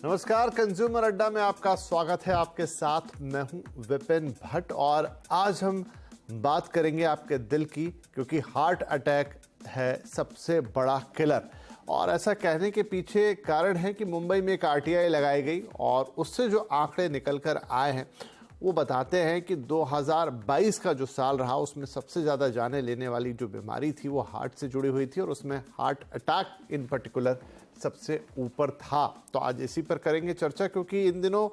नमस्कार, कंज्यूमर अड्डा में आपका स्वागत है। आपके साथ मैं हूं विपिन भट्ट और आज हम बात करेंगे आपके दिल की, क्योंकि हार्ट अटैक है सबसे बड़ा किलर। और ऐसा कहने के पीछे कारण है कि मुंबई में एक आरटीआई लगाई गई और उससे जो आंकड़े निकल कर आए हैं वो बताते हैं कि 2022 का जो साल रहा उसमें सबसे ज़्यादा जाने लेने वाली जो बीमारी थी वो हार्ट से जुड़ी हुई थी और उसमें हार्ट अटैक इन पर्टिकुलर सबसे ऊपर था। तो आज इसी पर करेंगे चर्चा, क्योंकि इन दिनों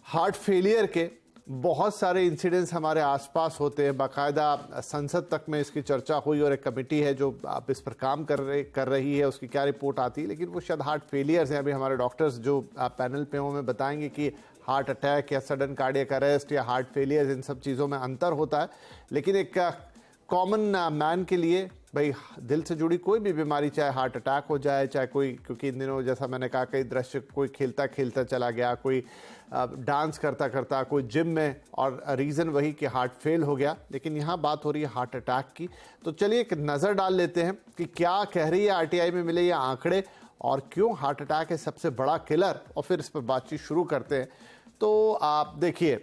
हार्ट फेलियर के बहुत सारे इंसिडेंट्स हमारे आसपास होते हैं। बाकायदा संसद तक में इसकी चर्चा हुई और एक कमेटी है जो आप इस पर काम कर रही है, उसकी क्या रिपोर्ट आती है। लेकिन वो शायद हार्ट फेलियर्स हैं। अभी हमारे डॉक्टर्स जो पैनल पे हमें बताएंगे कि हार्ट अटैक या सडन कार्डियक अरेस्ट या हार्ट फेलियर्स, इन सब चीज़ों में अंतर होता है। लेकिन एक कॉमन मैन के लिए भाई दिल से जुड़ी कोई भी बीमारी, चाहे हार्ट अटैक हो जाए, चाहे कोई, क्योंकि इन दिनों जैसा मैंने कहा कई दृश्य, कोई खेलता खेलता चला गया, कोई डांस करता करता, कोई जिम में, और रीज़न वही कि हार्ट फेल हो गया। लेकिन यहाँ बात हो रही है हार्ट अटैक की। तो चलिए एक नज़र डाल लेते हैं कि क्या कह रही है आरटीआई में मिले ये आंकड़े और क्यों हार्ट अटैक है सबसे बड़ा किलर, और फिर इस पर बातचीत शुरू करते हैं। तो आप देखिए,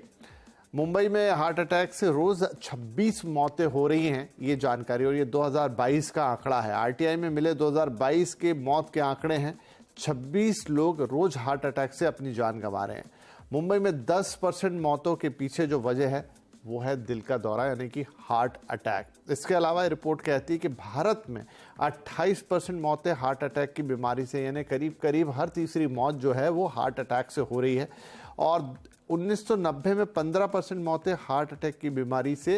मुंबई में हार्ट अटैक से रोज 26 मौतें हो रही हैं, ये जानकारी, और ये 2022 का आंकड़ा है। आरटीआई में मिले 2022 के मौत के आंकड़े हैं। 26 लोग रोज हार्ट अटैक से अपनी जान गंवा रहे हैं। मुंबई में 10% मौतों के पीछे जो वजह है वो है दिल का दौरा, यानी कि हार्ट अटैक। इसके अलावा रिपोर्ट कहती है कि भारत में 28% मौतें हार्ट अटैक की बीमारी से, यानी करीब करीब हर तीसरी मौत जो है वो हार्ट अटैक से हो रही है। और 1990 में 15% मौतें हार्ट अटैक की बीमारी से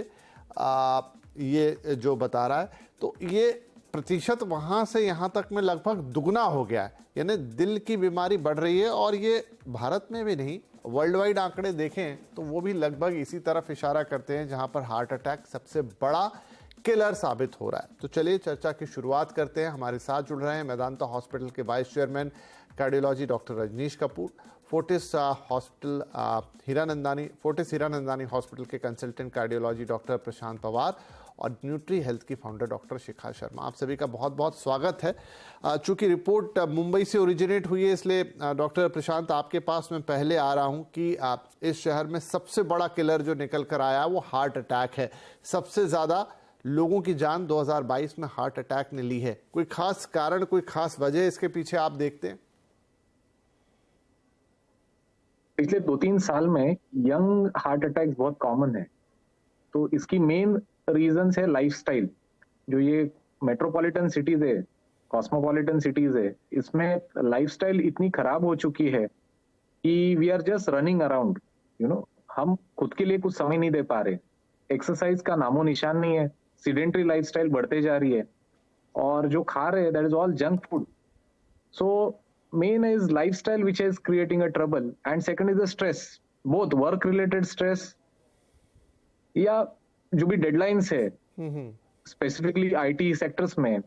ये जो बता रहा है। तो ये प्रतिशत वहाँ से यहाँ तक में लगभग दुगना हो गया है, यानी दिल की बीमारी बढ़ रही है। और ये भारत में भी नहीं, वर्ल्ड वाइड आंकड़े देखें तो वो भी लगभग इसी तरफ इशारा करते हैं, जहाँ पर हार्ट अटैक सबसे बड़ा किलर साबित हो रहा है। तो चलिए चर्चा की शुरुआत करते हैं। हमारे साथ जुड़ रहे हैं मेदांता हॉस्पिटल के vice chairman cardiology doctor Rajneesh Kapoor, Fortis Hiranandani hospital के consultant cardiology doctor Prashant Pawar और न्यूट्री हेल्थ की फाउंडर डॉक्टर शिखा शर्मा। आप सभी का बहुत बहुत स्वागत है। चूंकि रिपोर्ट मुंबई से ओरिजिनेट हुई है, इसलिए डॉक्टर प्रशांत आपके पास मैं पहले आ रहा हूं कि इस शहर में सबसे बड़ा किलर जो निकल कर आया वो हार्ट अटैक है। सबसे ज़्यादा लोगों की जान 2022 में हार्ट अटैक ने ली है। कोई खास कारण, कोई खास वजह इसके पीछे आप देखते हैं? पिछले 2-3 साल में यंग हार्ट अटैक बहुत कॉमन है। तो इसकी मेन रीजंस है लाइफस्टाइल। जो ये मेट्रोपॉलिटन सिटीज है, कॉस्मोपॉलिटन सिटीज है, इसमें लाइफस्टाइल इतनी खराब हो चुकी है कि we are just running around, हम खुद के लिए कुछ समय नहीं दे पा रहे। एक्सरसाइज का नामो निशान नहीं है, सीडेंटरी लाइफस्टाइल बढ़ते जा रही है, और जो खा रहे हैं that is all junk food. So main is lifestyle which is creating a trouble, and second is the stress, both work related stress या जो भी deadlines है specifically IT sectors में,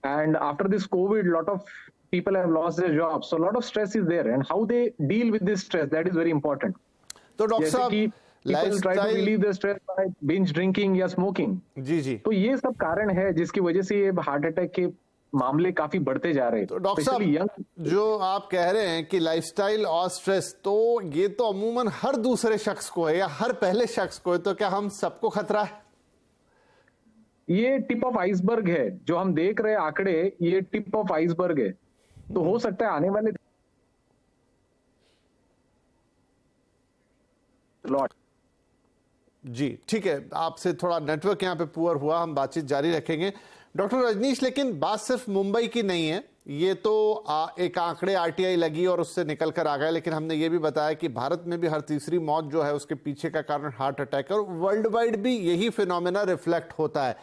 and after this COVID lot of people have lost their jobs, so a lot of stress is there, and how they deal with this stress, that is very important. तो doctor साहब, people try to relieve their stress by binge drinking या smoking। जी, तो ये सब कारण है जिसकी वजह से ये हार्ट अटैक के मामले काफी बढ़ते जा रहे हैं। तो डॉक्टर साहब, जो आप कह रहे हैं कि लाइफस्टाइल और स्ट्रेस, तो ये तो अमूमन हर दूसरे शख्स को है या हर पहले शख्स को है, तो क्या हम सबको खतरा है? ये टिप ऑफ आइसबर्ग है जो हम देख रहे हैं आंकड़े, ये टिप ऑफ आइसबर्ग है। तो हो सकता है आने वाले लॉट। जी ठीक है, आपसे थोड़ा नेटवर्क यहाँ पे पुअर हुआ, हम बातचीत जारी रखेंगे। डॉक्टर रजनीश, लेकिन बात सिर्फ मुंबई की नहीं है, ये तो एक आंकड़े आरटीआई लगी और उससे निकल कर आ गए, लेकिन हमने ये भी बताया कि भारत में भी हर तीसरी मौत जो है उसके पीछे का कारण हार्ट अटैक है, और वर्ल्ड वाइड भी यही फिनोमेना रिफ्लेक्ट होता है।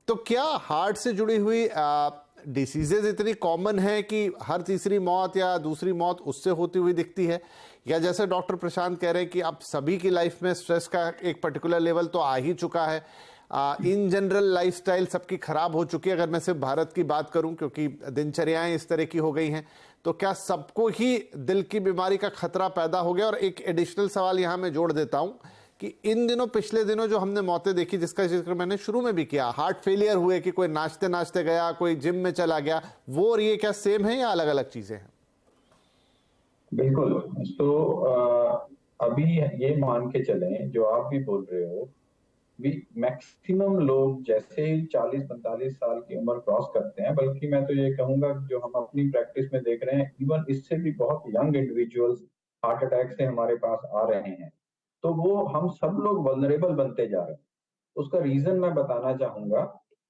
तो क्या हार्ट से जुड़ी हुई डिसीजेज इतनी कॉमन है कि हर तीसरी मौत या दूसरी मौत उससे होती हुई दिखती है, या जैसे डॉक्टर प्रशांत कह रहे हैं कि अब सभी की लाइफ में स्ट्रेस का एक पर्टिकुलर लेवल तो आ ही चुका है, इन जनरल लाइफस्टाइल सबकी खराब हो चुकी है? अगर मैं सिर्फ भारत की बात करूं, क्योंकि दिनचर्याएं इस तरह की हो गई हैं, तो क्या सबको ही दिल की बीमारी का खतरा पैदा हो गया? और एक एडिशनल सवाल यहां मैं जोड़ देता हूं कि इन दिनों, पिछले दिनों जो हमने मौतें देखी, जिसका जिक्र मैंने शुरू में भी किया, हार्ट फेलियर हुए कि कोई नाचते नाचते गया, कोई जिम में चला गया, वो और ये क्या सेम है या अलग अलग चीजें हैं? बिल्कुल। तो अभी ये मान के चलें जो आप भी बोल रहे हो, भी मैक्सिमम लोग जैसे ही 40-45 साल की उम्र क्रॉस करते हैं, बल्कि मैं तो ये कहूंगा जो हम अपनी प्रैक्टिस में देख रहे हैं, इवन इससे भी बहुत यंग इंडिविजुअल्स हार्ट अटैक से हमारे पास आ रहे हैं। तो वो हम सब लोग वल्नरेबल बनते जा रहे हैं। उसका रीजन मैं बताना चाहूंगा।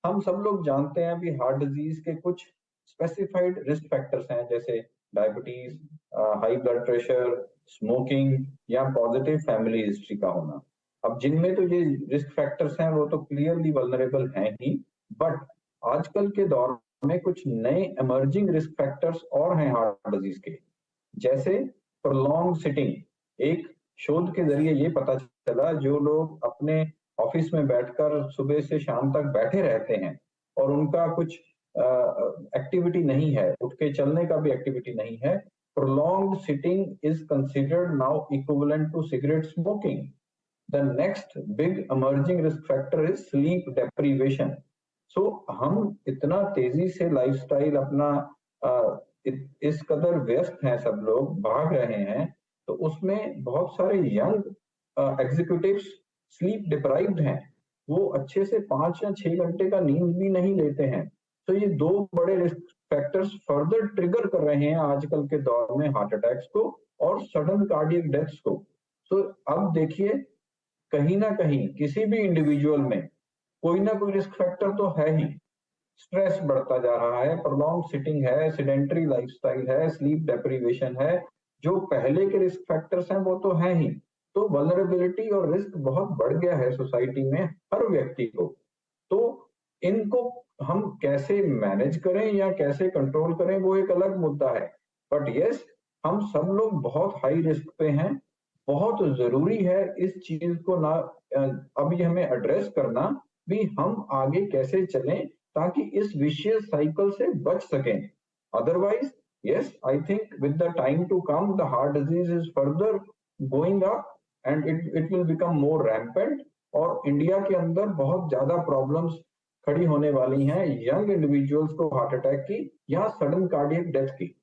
हम सब लोग जानते हैं भी हार्ट डिजीज के कुछ स्पेसिफाइड रिस्क फैक्टर्स हैं, जैसे diabetes, high blood pressure, smoking या पॉजिटिव फैमिली हिस्ट्री का होना। अब जिनमें तो ये रिस्क फैक्टर्स हैं वो तो क्लियरली वल्नरेबल हैं ही, बट आजकल के दौर में कुछ नए इमर्जिंग रिस्क फैक्टर्स और हैं हार्ट डिजीज के, जैसे प्रोलॉन्ग सिटिंग। एक शोध के जरिए ये पता चला, जो लोग अपने ऑफिस में बैठकर सुबह से शाम तक बैठे रहते हैं और उनका कुछ एक्टिविटी नहीं है, उठ के चलने का भी एक्टिविटी नहीं है, prolonged sitting is considered now equivalent to cigarette smoking. The next big emerging risk factor is sleep deprivation. So हम इतना तेजी से लाइफस्टाइल अपना इस कदर व्यस्त हैं, सब लोग भाग रहे हैं, तो उसमें बहुत सारे यंग एग्जीक्यूटिव्स स्लीप डिप्राइव्ड हैं। वो अच्छे से 5 या 6 घंटे का नींद भी नहीं लेते हैं। तो ये दो बड़े रिस्क फैक्टर्स फर्दर ट्रिगर कर रहे हैं आजकल के दौर में हार्ट अटैक्स को और सडन कार्डियक डेथ्स को। तो अब देखिए, कहीं ना कहीं किसी भी इंडिविजुअल में कोई ना कोई रिस्क फैक्टर तो है ही। स्ट्रेस बढ़ता जा रहा है, प्रोलॉन्ग सिटिंग है, सेडेंटरी लाइफस्टाइल है, स्लीप डेप्रिवेशन है, जो पहले के रिस्क फैक्टर्स हैं वो तो है ही। तो वल्नरेबिलिटी और रिस्क बहुत बढ़ गया है सोसाइटी में हर व्यक्ति को। तो इनको हम कैसे मैनेज करें या कैसे कंट्रोल करें वो एक अलग मुद्दा है, बट यस, हम सब लोग बहुत हाई रिस्क पे हैं। बहुत जरूरी है इस चीज को ना अभी हमें एड्रेस करना भी, हम आगे कैसे चलें ताकि इस विशियस साइकिल से बच सकें। Otherwise yes, I think with the time to come the heart disease is further going up and it will become more rampant, और इंडिया के अंदर बहुत ज्यादा प्रॉब्लम्स खड़ी होने वाली हैं यंग इंडिविजुअल्स को हार्ट अटैक की या सडन कार्डियक डेथ की।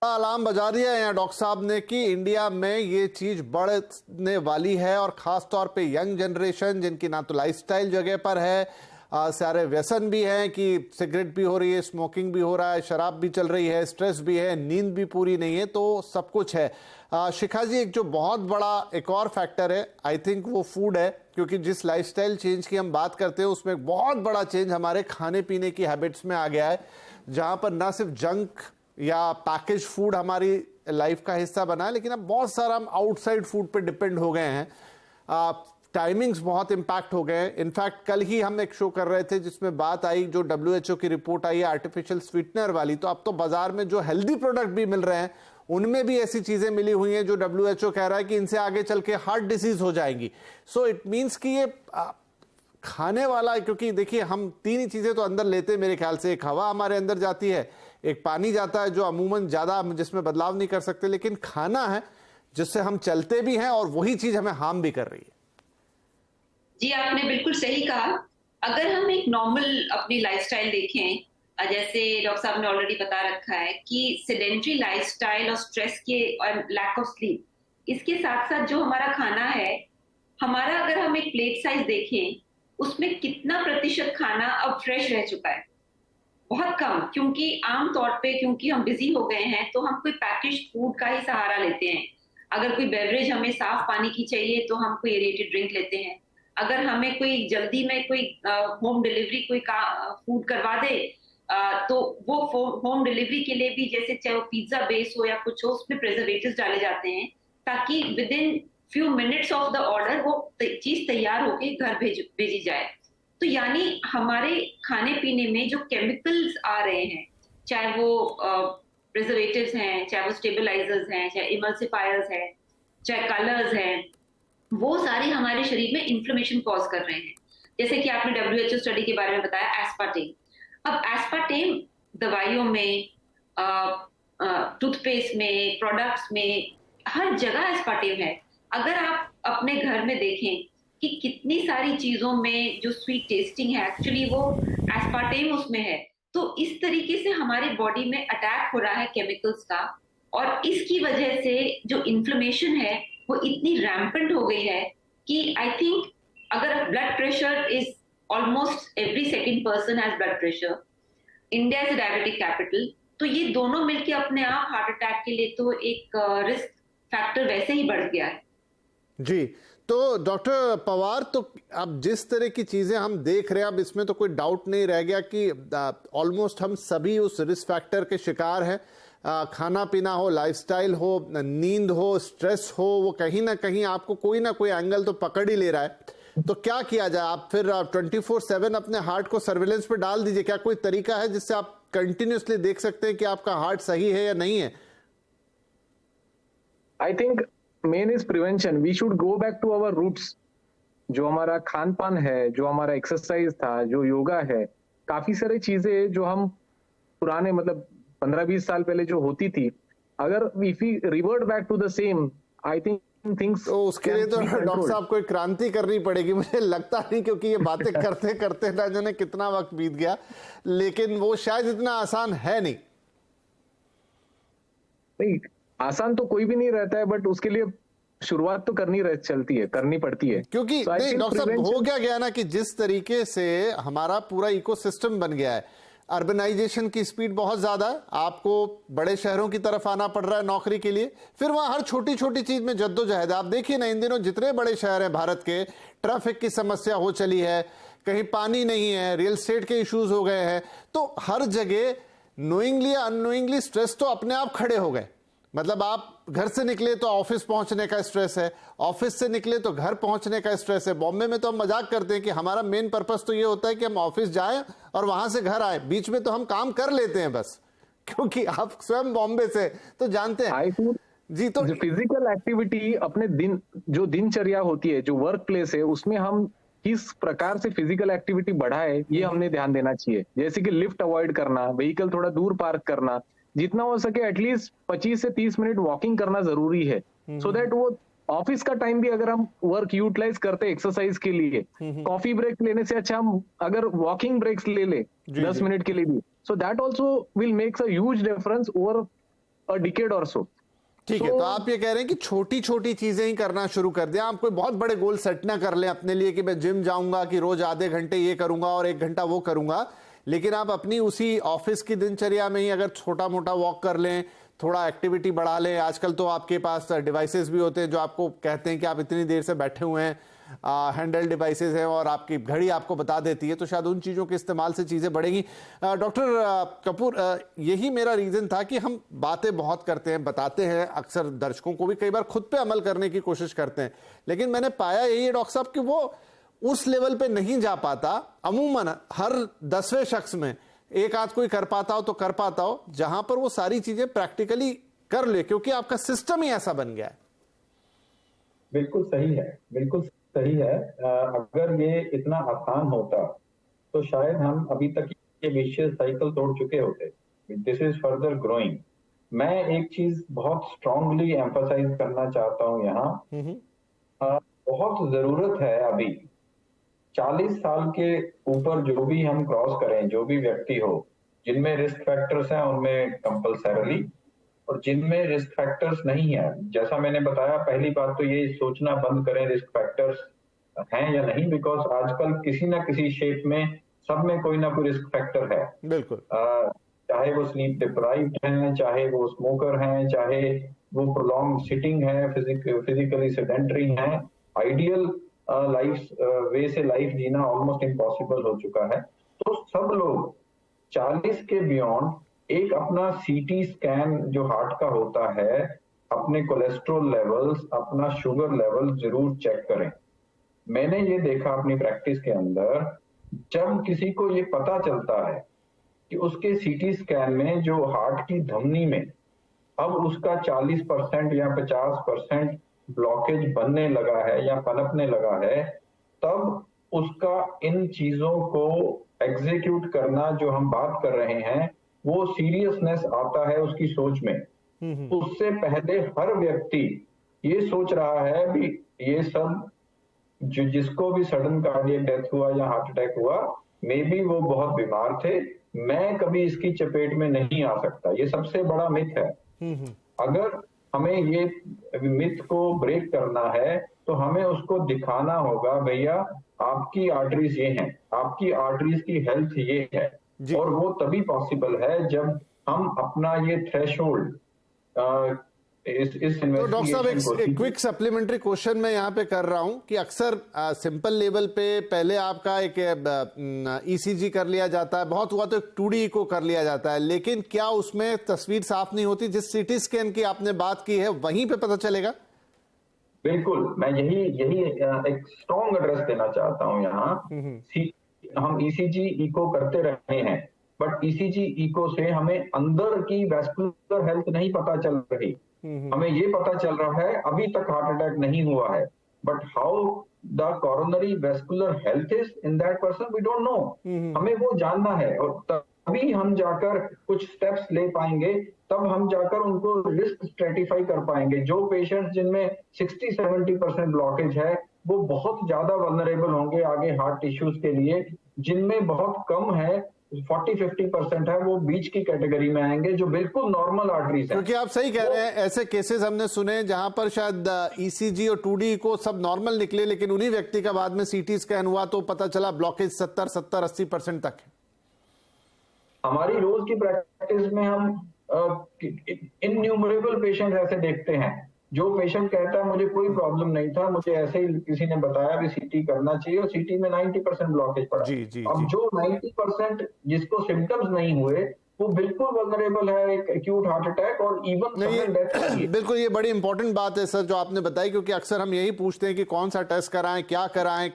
अलार्म बजा दिया है यहाँ डॉक्टर साहब ने कि इंडिया में ये चीज बढ़ने वाली है, और खास तौर पे यंग जनरेशन जिनकी ना तो लाइफस्टाइल जगह पर है, सारे व्यसन भी हैं कि सिगरेट भी हो रही है, स्मोकिंग भी हो रहा है, शराब भी चल रही है, स्ट्रेस भी है, नींद भी पूरी नहीं है, तो सब कुछ है। शिखा जी, एक जो बहुत बड़ा एक और फैक्टर है, आई थिंक वो फूड है, क्योंकि जिस लाइफस्टाइल चेंज की हम बात करते हैं उसमें एक बहुत बड़ा चेंज हमारे खाने पीने की हैबिट्स में आ गया है, जहां पर ना सिर्फ जंक या पैकेज फूड हमारी लाइफ का हिस्सा बना है, लेकिन अब बहुत सारा हम आउटसाइड फूड पे डिपेंड हो गए हैं। टाइमिंग्स बहुत इम्पैक्ट हो गए हैं। इनफैक्ट कल ही हम एक शो कर रहे थे जिसमें बात आई, जो WHO की रिपोर्ट आई है आर्टिफिशियल स्वीटनर वाली, तो अब तो बाजार में जो हेल्दी प्रोडक्ट भी मिल रहे हैं उनमें भी ऐसी चीजें मिली हुई हैं जो WHO कह रहा है कि इनसे आगे चल के हार्ट डिसीज हो जाएंगी। सो इट मीन्स कि ये खाने वाला, क्योंकि देखिए हम तीन ही चीजें तो अंदर लेते हैं मेरे ख्याल से, एक हवा हमारे अंदर जाती है, एक पानी जाता है जो अमूमन ज्यादा जिसमें बदलाव नहीं कर सकते, लेकिन खाना है जिससे हम चलते भी हैं और वही चीज हमें हार्म भी कर रही है। जी, आपने बिल्कुल सही कहा। अगर हम एक नॉर्मल अपनी लाइफस्टाइल देखें, जैसे डॉक्टर साहब ने ऑलरेडी बता रखा है कि सेडेंटरी लाइफस्टाइल और स्ट्रेस के और लैक ऑफ स्लीप, इसके साथ साथ जो हमारा खाना है, हमारा अगर हम एक प्लेट साइज देखें उसमें कितना प्रतिशत खाना अब फ्रेश रह चुका है, बहुत कम। क्योंकि आम तौर पे क्योंकि हम बिजी हो गए हैं तो हम कोई पैकेज फूड का ही सहारा लेते हैं। अगर कोई बेवरेज हमें साफ पानी की चाहिए तो हम कोई एरेटेड ड्रिंक लेते हैं। अगर हमें कोई जल्दी में कोई होम डिलीवरी कोई फूड करवा दे, तो वो होम डिलीवरी के लिए भी, जैसे चाहे वो पिज्जा बेस हो या कुछ हो, उसमें प्रिजर्वेटिव्स डाले जाते हैं ताकि with in few minutes of the order वो चीज तैयार होके घर भेजी जाए। तो यानी हमारे खाने पीने में जो केमिकल्स आ रहे हैं, चाहे वो प्रिजर्वेटिव्स हैं, चाहे वो स्टेबलाइजर्स हैं, चाहे इमल्सिफायर्स हैं, चाहे कलर्स हैं, वो सारे हमारे शरीर में इन्फ्लेमेशन कॉज कर रहे हैं। जैसे कि आपने WHO स्टडी के बारे में बताया, एस्पार्टेम। अब एस्पार्टेम दवाइयों में, टूथपेस्ट में, प्रोडक्ट्स में, हर जगह एस्पार्टेम है। अगर आप अपने घर में देखें कि कितनी सारी चीजों में जो स्वीट टेस्टिंग है, एक्चुअली वो एस्पार्टेम उसमें है। तो इस तरीके से हमारी बॉडी में अटैक हो रहा है केमिकल्स का, और इसकी वजह से जो इन्फ्लेमेशन है वो इतनी रैम्पेंट हो गई है कि आई थिंक अगर blood pressure is almost every second person has blood pressure, India is diabetic capital, तो ये दोनों मिलके अपने आप हार्ट अटैक के लिए तो एक रिस्क फैक्टर वैसे ही बढ़ गया है। जी, तो डॉक्टर पवार, तो अब जिस तरह की चीजें हम देख रहे हैं, अब इसमें तो कोई डाउट नहीं रह गया कि ऑलमोस्ट हम सभी उस रिस्क फैक्टर के शिकार हैं। खाना पीना हो, लाइफस्टाइल हो, नींद हो, स्ट्रेस हो, वो कहीं ना कहीं आपको कोई ना कोई एंगल तो पकड़ ही ले रहा है। तो क्या किया जाए? आप फिर 24/7 अपने हार्ट को सर्विलेंस पे डाल दीजिए। क्या कोई तरीका है जिससे आप कंटिन्यूसली देख सकते हैं कि आपका हार्ट सही है या नहीं है? I think main is prevention. We should go back to our roots. जो हमारा खान पान है, जो हमारा एक्सरसाइज था, जो योगा है, काफी सारी चीजें जो हम पुराने मतलब 15-20 साल पहले जो होती थी, अगर if we revert back to the same, I think things. तो उसके लिए तो डॉक्टर साहब को एक क्रांति करनी पड़ेगी, मुझे लगता नहीं, क्योंकि ये बातें करते करते ना जाने कितना वक्त बीत गया, लेकिन वो शायद इतना आसान है नहीं। नहीं, आसान तो कोई भी नहीं रहता है, बट उसके लिए शुरुआत तो करनी पड़ती है। क्योंकि So नहीं डॉक्टर साहब, हो क्या गया ना कि जिस तरीके से हमारा पूरा इकोसिस्टम बन गया है, अर्बनाइजेशन की स्पीड बहुत ज्यादा है, आपको बड़े शहरों की तरफ आना पड़ रहा है नौकरी के लिए, फिर वहां हर छोटी छोटी चीज में जद्दोजहद। आप देखिए ना, इन दिनों जितने बड़े शहर हैं भारत के, ट्रैफिक की समस्या हो चली है, कहीं पानी नहीं है, रियल एस्टेट के इश्यूज हो गए हैं, तो हर जगह नोइंगली या अननोइंगली स्ट्रेस तो अपने आप खड़े हो गए। मतलब आप घर से निकले तो ऑफिस पहुंचने का स्ट्रेस है, ऑफिस से निकले तो घर पहुंचने का स्ट्रेस है। बॉम्बे में तो हम मजाक करते हैं कि हमारा मेन पर्पस तो ये होता है कि हम ऑफिस जाएं और वहां से घर आए, बीच में तो हम काम कर लेते हैं बस, क्योंकि आप स्वयं बॉम्बे से तो जानते हैं। जी, तो फिजिकल एक्टिविटी अपने दिन, जो दिनचर्या होती है, जो वर्क प्लेस है, उसमें हम किस प्रकार से फिजिकल एक्टिविटी बढ़ाए, ये हमने ध्यान देना चाहिए। जैसे कि लिफ्ट अवॉइड करना, व्हीकल थोड़ा दूर पार्क करना, जितना हो सके एटलीस्ट 25 से 30 मिनट वॉकिंग करना जरूरी है, सो दैट वो ऑफिस का टाइम भी अगर हम वर्क यूटिलाइज करते हैं एक्सरसाइज के लिए, कॉफी ब्रेक लेने से अच्छा हम अगर वॉकिंग ब्रेक्स ले 10 मिनट के लिए भी, so that also will makes a huge difference over a decade और सो। ठीक है, तो आप ये कह रहे हैं कि छोटी छोटी चीजें ही करना शुरू कर दें। आप कोई बहुत बड़े गोल सेट ना कर लें अपने लिए कि मैं जिम जाऊंगा, कि रोज आधे घंटे ये करूंगा और 1 घंटा वो करूंगा, लेकिन आप अपनी उसी ऑफिस की दिनचर्या में ही अगर छोटा मोटा वॉक कर लें, थोड़ा एक्टिविटी बढ़ा लें। आजकल तो आपके पास डिवाइसेस भी होते हैं जो आपको कहते हैं कि आप इतनी देर से बैठे हुए हैं, हैंडल डिवाइसेस हैं और आपकी घड़ी आपको बता देती है, तो शायद उन चीज़ों के इस्तेमाल से चीज़ें बढ़ेंगी। डॉक्टर कपूर, यही मेरा रीज़न था कि हम बातें बहुत करते हैं, बताते हैं, अक्सर दर्शकों को भी कई बार खुद पे अमल करने की कोशिश करते हैं, लेकिन मैंने पाया यही है डॉक्टर साहब कि वो उस लेवल पे नहीं जा पाता। अमूमन हर 10वें शख्स में एक आध कोई कर पाता हो तो कर पाता हो, जहां पर वो सारी चीजें प्रैक्टिकली कर ले, क्योंकि आपका सिस्टम ही ऐसा बन गया है। बिल्कुल सही है, बिल्कुल सही है। अगर ये इतना आसान होता तो शायद हम अभी तक ये विशियस साइकिल तोड़ चुके होते। This is further growing. मैं एक चीज बहुत स्ट्रांगली एम्फसाइज करना चाहता हूं यहाँ, बहुत जरूरत है अभी 40 साल के ऊपर जो भी हम क्रॉस करें, जो भी व्यक्ति हो, जिनमें रिस्क फैक्टर्स हैं उनमें कंपल्सरली, और जिनमें रिस्क फैक्टर्स नहीं है, जैसा मैंने बताया, पहली बात तो ये सोचना बंद करें रिस्क फैक्टर्स हैं या नहीं, बिकॉज आजकल किसी ना किसी शेप में सब में कोई ना कोई रिस्क फैक्टर है। बिल्कुल, चाहे वो स्लीप डिप्राइव्ड हैं, चाहे वो स्मोकर हैं, चाहे वो प्रोलॉन्ग सिटिंग है, फिजिकली सेडेंटरी हैं। आइडियल लाइफ वे से लाइफ जीना ऑलमोस्ट इम्पॉसिबल हो चुका है। तो सब लोग 40 के बियॉन्ड एक अपना सीटी स्कैन जो हार्ट का होता है, अपने कोलेस्ट्रॉल लेवल्स, अपना शुगर लेवल जरूर चेक करें। मैंने ये देखा अपनी प्रैक्टिस के अंदर, जब किसी को ये पता चलता है कि उसके सीटी स्कैन में जो हार्ट की धमनी में अब उसका 40% या 50% ब्लॉकेज बनने लगा है या पनपने लगा है, तब उसका इन चीजों को एग्जीक्यूट करना जो हम बात कर रहे हैं, वो सीरियसनेस आता है उसकी सोच में। उससे पहले हर व्यक्ति ये सोच रहा है भी ये सब जो जिसको भी सडन कार्डियक डेथ हुआ या हार्ट अटैक हुआ, मे बी वो बहुत बीमार थे, मैं कभी इसकी चपेट में नहीं आ सकता। ये सबसे बड़ा मिथ है। अगर हमें ये मिथ को ब्रेक करना है तो हमें उसको दिखाना होगा, भैया आपकी आर्टरीज ये हैं, आपकी आर्टरीज की हेल्थ ये है। और वो तभी पॉसिबल है जब हम अपना ये थ्रेशोल्ड इस तो डॉक्टर साहब एक क्विक सप्लीमेंट्री क्वेश्चन मैं यहाँ पे कर रहा हूँ कि अक्सर सिंपल लेवल पे पहले आपका एक ईसीजी कर लिया जाता है, बहुत हुआ तो एक 2D इको कर लिया जाता है, लेकिन क्या उसमें तस्वीर साफ नहीं होती? जिस सीटी स्कैन की आपने बात की है वहीं पे पता चलेगा? बिल्कुल, मैं यही एक स्ट्रॉन्ग एड्रेस देना चाहता हूँ यहाँ। हम ईसीजी इको करते रहे हैं, बट ईसीजी इको से हमें अंदर की वैस्कुलर हेल्थ नहीं पता चल रही। हमें ये पता चल रहा है अभी तक हार्ट अटैक नहीं हुआ है, but how the coronary vascular health is in that person we don't know. हमें वो जानना है और तभी हम जाकर कुछ स्टेप्स ले पाएंगे, तब हम जाकर उनको रिस्क स्ट्रेटिफाई कर पाएंगे। जो पेशेंट्स जिनमें 60-70% ब्लॉकेज है वो बहुत ज्यादा वल्नरेबल होंगे आगे हार्ट टिश्यूज के लिए। जिनमें बहुत कम है 40-50% है वो बीच की कैटेगरी में आएंगे जो बिल्कुल नॉर्मल आर्टरीज है। क्योंकि आप सही कह रहे हैं, ऐसे केसेस हमने सुने जहां पर शायद ईसीजी और 2D को सब नॉर्मल निकले, लेकिन उन्हीं व्यक्ति का बाद में सीटी स्कैन हुआ तो पता चला ब्लॉकेज 70-80% तक है। हमारी रोज की प्रैक्टिस में हम इनन्यूमरेबल पेशेंट ऐसे देखते हैं। जो पेशेंट कहता है मुझे कोई प्रॉब्लम नहीं था, मुझे ऐसे ही किसी ने बताया भी सीटी करना चाहिए, और सीटी में 90% ब्लॉकेज पड़ा। अब जो 90% जिसको सिम्टम्स नहीं हुए वो बिल्कुल वल्नरेबल है एक एक्यूट हार्ट अटैक और इवन डेथ। बिल्कुल, ये बड़ी इंपॉर्टेंट बात है सर जो आपने बताई, क्योंकि अक्सर हम यही पूछते हैं कि कौन सा टेस्ट कराएं, क्या कराएं,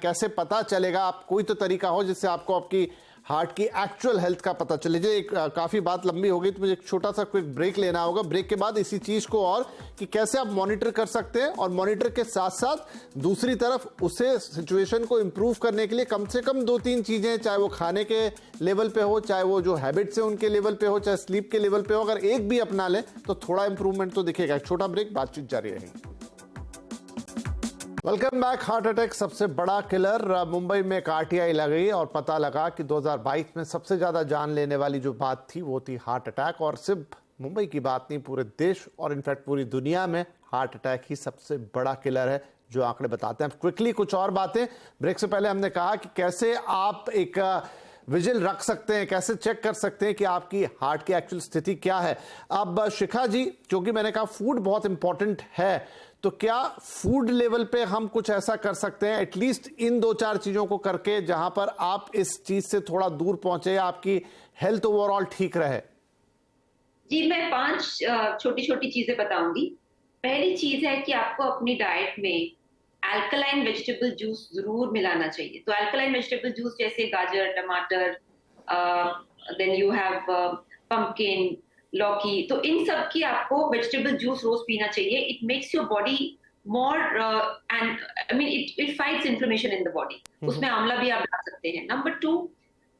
कैसे पता चलेगा। आप कोई तो तरीका हो जिससे आपको आपकी हार्ट की एक्चुअल हेल्थ का पता चले। जो काफी बात लंबी हो गई तो मुझे एक छोटा सा क्विक ब्रेक लेना होगा। ब्रेक के बाद इसी चीज को और कि कैसे आप मॉनिटर कर सकते हैं, और मॉनिटर के साथ साथ दूसरी तरफ उसे सिचुएशन को इंप्रूव करने के लिए कम से कम 2-3 चीजें, चाहे वो खाने के लेवल पे हो, चाहे वो जो हैबिट्स है उनके लेवल पे हो, चाहे स्लीप के लेवल पे हो, अगर एक भी अपना ले तो थोड़ा इंप्रूवमेंट तो दिखेगा। एक छोटा ब्रेक, बातचीत जारी रहेगी। Welcome back. हार्ट अटैक सबसे बड़ा किलर। मुंबई में एक आरटीआई लगाई और पता लगा कि 2022 में सबसे ज्यादा जान लेने वाली जो बात थी वो थी हार्ट अटैक। और सिर्फ मुंबई की बात नहीं, पूरे देश और इनफैक्ट पूरी दुनिया में हार्ट अटैक ही सबसे बड़ा किलर है, जो आंकड़े बताते हैं। क्विकली कुछ और बातें। ब्रेक से पहले हमने कहा कि कैसे आप एक विजिल रख सकते हैं, कैसे चेक कर सकते हैं कि आपकी हार्ट की एक्चुअल स्थिति क्या है। अब शिखा जी, क्योंकि मैंने कहा फूड बहुत इंपॉर्टेंट है, तो क्या फूड लेवल पे हम कुछ ऐसा कर सकते हैं एटलीस्ट इन 2-4 चीजों को करके जहां पर आप इस चीज से थोड़ा दूर पहुंचे, आपकी हेल्थ ओवरऑल ठीक रहे? जी, मैं 5 छोटी छोटी चीजें बताऊंगी। पहली चीज है कि आपको अपनी डाइट में अल्कलाइन वेजिटेबल जूस जरूर मिलाना चाहिए। तो अल्कलाइन वेजिटेबल जूस जैसे गाजर, टमाटर, देन यू हैव पंपकिन, लौकी, तो इन सब की आपको वेजिटेबल जूस रोज पीना चाहिए। It makes your body more and I mean it fights inflammation in the body. उसमें आंवला भी आप डाल सकते हैं। नंबर 2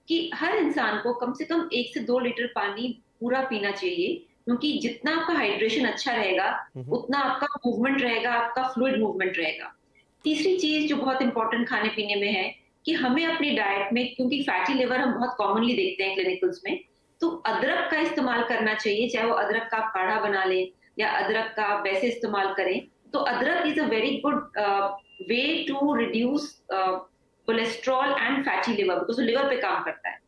कि हर इंसान को कम से कम 1 से 2 लीटर पानी पूरा पीना चाहिए, क्योंकि जितना आपका हाइड्रेशन अच्छा रहेगा उतना आपका मूवमेंट रहेगा, आपका फ्लूइड मूवमेंट रहेगा। तीसरी चीज जो बहुत इंपॉर्टेंट खाने पीने में है कि हमें अपनी डाइट में, क्योंकि फैटी लिवर हम बहुत कॉमनली देखते हैं क्लिनिकल्स में, तो अदरक का इस्तेमाल करना चाहिए। चाहे वो अदरक का आप काढ़ा बना लें या अदरक का आप वैसे इस्तेमाल करें, तो adrak is a very good way to reduce cholesterol and fatty liver, because liver पे काम करता है।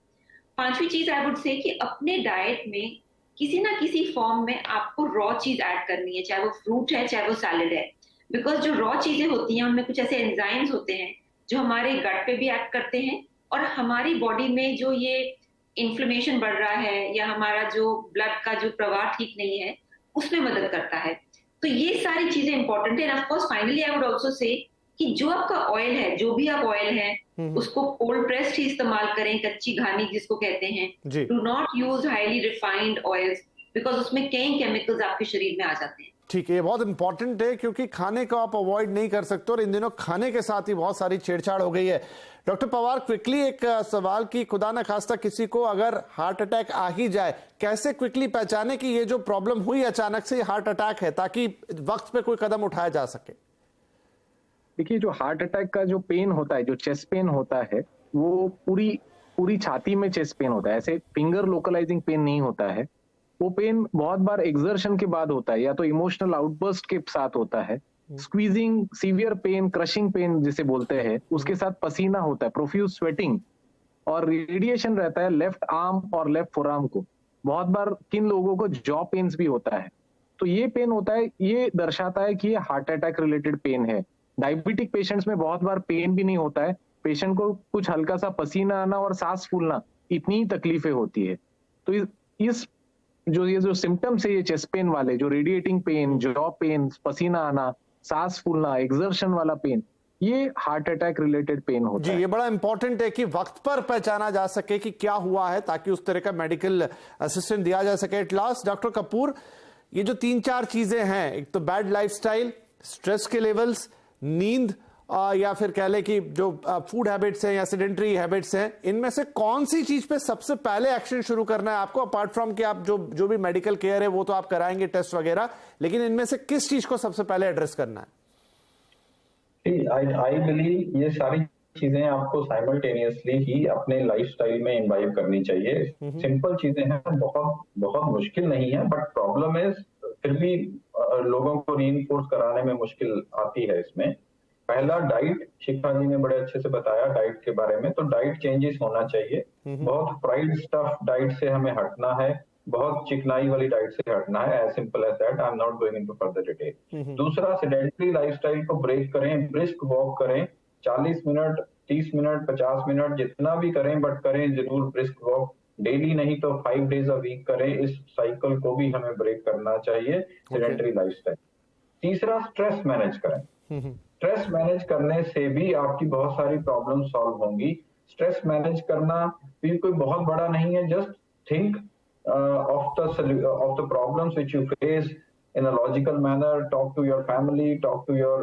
5वीं चीज आई वुड से कि अपने डाइट में किसी ना किसी फॉर्म में आपको रॉ चीज ऐड करनी है, चाहे वो फ्रूट है चाहे वो सैलेड है, बिकॉज जो रॉ चीजें होती हैं उनमें कुछ ऐसे एंजाइम्स होते हैं जो हमारे गट पे भी एक्ट करते हैं, और हमारी बॉडी में जो ये इन्फ्लेमेशन बढ़ रहा है या हमारा जो ब्लड का जो प्रवाह ठीक नहीं है उसमें मदद करता है। तो ये सारी चीजें इंपॉर्टेंट है। Of course finally I would also say कि जो आपका ऑयल है, जो भी आप ऑयल है उसको कोल्ड प्रेस्ड ही इस्तेमाल करें, कच्ची घानी जिसको कहते हैं। Do not use highly refined oils, because उसमें कई केमिकल्स आपके शरीर में आ जाते हैं। ठीक है, ये बहुत इंपॉर्टेंट है क्योंकि खाने को आप अवॉइड नहीं कर सकते, और इन दिनों खाने के साथ ही बहुत सारी छेड़छाड़ हो गई है। डॉक्टर पवार, क्विकली एक सवाल की खुदा न खास्ता किसी को अगर हार्ट अटैक आ ही जाए, कैसे क्विकली पहचाने कि ये जो प्रॉब्लम हुई अचानक से हार्ट अटैक है, ताकि वक्त पे कोई कदम उठाया जा सके? देखिए, जो हार्ट अटैक का जो पेन होता है, जो चेस्ट पेन होता है, वो पूरी छाती में चेस्ट पेन होता है। ऐसे फिंगर लोकलाइजिंग पेन नहीं होता है। वो पेन बहुत बार एक्सर्शन के बाद होता है, या तो इमोशनल आउटबर्स्ट के साथ होता है, squeezing, severe pain, crushing pain जिसे बोलते हैं, उसके साथ पसीना होता है, प्रोफ्यूज स्वेटिंग, और रेडिएशन रहता है लेफ्ट आर्म और लेफ्ट फोरआर्म को। बहुत बार किन लोगों को जॉ पेन्स भी होता है। तो ये पेन होता है, ये दर्शाता है कि ये हार्ट अटैक रिलेटेड पेन है। डायबिटिक पेशेंट्स में बहुत बार पेन भी नहीं होता है, पेशेंट को कुछ हल्का सा पसीना आना और सांस फूलना, इतनी तकलीफें होती है। तो इस ये जो सिम्टम्स है ये चेस्ट पेन वाले, जो रेडिएटिंग पेन, जॉ पेन, पसीना आना, सांस फूलना, एक्सर्शन वाला पेन, ये हार्ट अटैक रिलेटेड पेन होता है। जी, ये बड़ा इंपॉर्टेंट है कि वक्त पर पहचाना जा सके कि क्या हुआ है, ताकि उस तरह का मेडिकल असिस्टेंट दिया जा सके। एट लास्ट डॉक्टर कपूर, ये जो 3-4 चीजें हैं, एक तो बैड लाइफस्टाइल, स्ट्रेस के लेवल्स, नींद, या फिर कह लें कि जो फूड हैबिट्स हैं या सेडेंटरी हैबिट्स हैं, इनमें से कौन सी चीज पे सबसे पहले एक्शन शुरू करना है आपको? अपार्ट फ्रॉम कि आप जो भी मेडिकल केयर है वो तो आप कराएंगे, टेस्ट वगैरह, लेकिन इनमें से किस चीज को सबसे पहले एड्रेस करना है? आई बिलीव ये सारी चीजें आपको साइमल्टेनियसली ही अपने लाइफस्टाइल में इम्बाइब करनी चाहिए। सिंपल चीजें हैं, बहुत बहुत मुश्किल नहीं है, बट प्रॉब्लम इज फिर भी लोगों को रीइंफोर्स कराने में मुश्किल आती है इसमें। पहला, डाइट, शिखा जी ने बड़े अच्छे से बताया डाइट के बारे में, तो डाइट चेंजेस होना चाहिए। बहुत फ्राइड स्टफ डाइट से हमें हटना है, बहुत चिकनाई वाली डाइट से हटना है, as simple as that. I am not going into further detail. दूसरा, सेडेंटरी लाइफस्टाइल को ब्रेक करें, ब्रिस्क वॉक करें, 40 मिनट, 30 मिनट, 50 मिनट, जितना भी करें, बट करें जरूर ब्रिस्क वॉक। डेली नहीं तो 5 डेज अ वीक करें। इस साइकिल को भी हमें ब्रेक करना चाहिए, सेडेंटरी लाइफस्टाइल। तीसरा, स्ट्रेस मैनेज करें। स्ट्रेस मैनेज करने से भी आपकी बहुत सारी प्रॉब्लम सॉल्व होंगी। स्ट्रेस मैनेज करना भी कोई बहुत बड़ा नहीं है, just think of the problems which you face in a logical manner, talk to your family, talk to your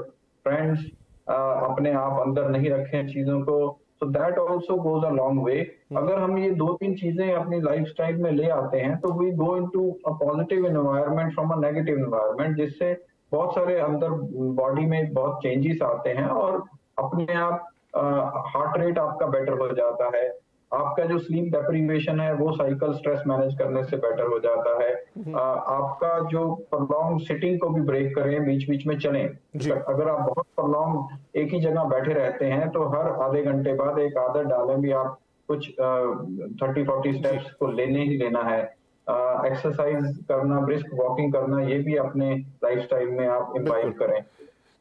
friends, अपने आप अंदर नहीं रखें चीजों को, so that also goes a long way। अगर हम ये 2-3 चीजें अपनी लाइफस्टाइल में ले आते हैं तो we go into a positive environment from a negative environment, जिससे बहुत सारे अंदर बॉडी में बहुत चेंजेस आते हैं और अपने आप हार्ट रेट आपका बेटर हो जाता है। आपका जो स्लीप डेप्रीवेशन है वो साइकिल स्ट्रेस मैनेज करने से बेटर हो जाता है। आपका जो प्रॉन्ग सिटिंग को भी ब्रेक करें, बीच बीच में चलें। अगर आप बहुत प्रॉन्ग एक ही जगह बैठे रहते हैं तो हर आधे घंटे बाद एक आदत डालें भी, आप कुछ 30-40 स्टेप्स को लेने ही लेना है। एक्सरसाइज करना, ब्रिस्क वॉकिंग करना, ये भी अपने लाइफस्टाइल में आप इम्बाइब करें।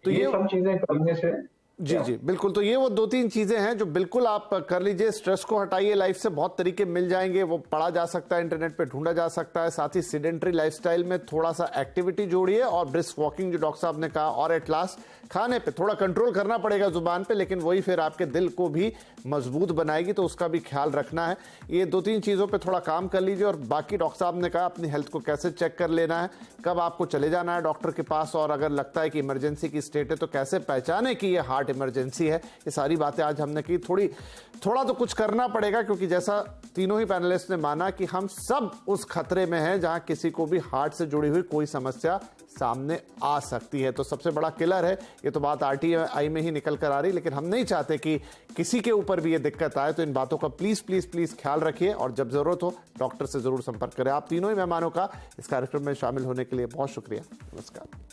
तो ये सब चीजें करने से जी बिल्कुल। तो ये वो 2-3 चीजें हैं जो बिल्कुल आप कर लीजिए। स्ट्रेस को हटाइए, लाइफ से बहुत तरीके मिल जाएंगे, वो पढ़ा जा सकता है, इंटरनेट पे ढूंढा जा सकता है। साथ ही सेडेंटरी लाइफस्टाइल में थोड़ा सा एक्टिविटी जोड़िए और ब्रिस्क वॉकिंग जो डॉक्टर साहब ने कहा, और एट लास्ट खाने पे थोड़ा कंट्रोल करना पड़ेगा जुबान पे, लेकिन वही फिर आपके दिल को भी मजबूत बनाएगी, तो उसका भी ख्याल रखना है। ये 2-3 चीजों पे थोड़ा काम कर लीजिए। और बाकी डॉक्टर साहब ने कहा अपनी हेल्थ को कैसे चेक कर लेना है, कब आपको चले जाना है डॉक्टर के पास, और अगर लगता है कि इमरजेंसी की स्टेट है तो कैसे पहचाने कि ये हार्ट इमरजेंसी है। ये सारी बातें आज हमने की। थोड़ा तो कुछ करना पड़ेगा, क्योंकि जैसा तीनों ही पैनलिस्ट ने माना कि हम सब उस खतरे में हैं जहां किसी को भी हार्ट से जुड़ी हुई कोई समस्या सामने आ सकती है। तो सबसे बड़ा किलर है, ये तो बात RTI में ही निकल कर आ रही, लेकिन हम नहीं चाहते कि किसी के ऊपर भी ये दिक्कत आए। तो इन बातों का प्लीज प्लीज प्लीज ख्याल रखिए, और जब जरूरत हो डॉक्टर से जरूर संपर्क करें। आप तीनों ही मेहमानों का इस कार्यक्रम में शामिल होने के लिए बहुत शुक्रिया। नमस्कार।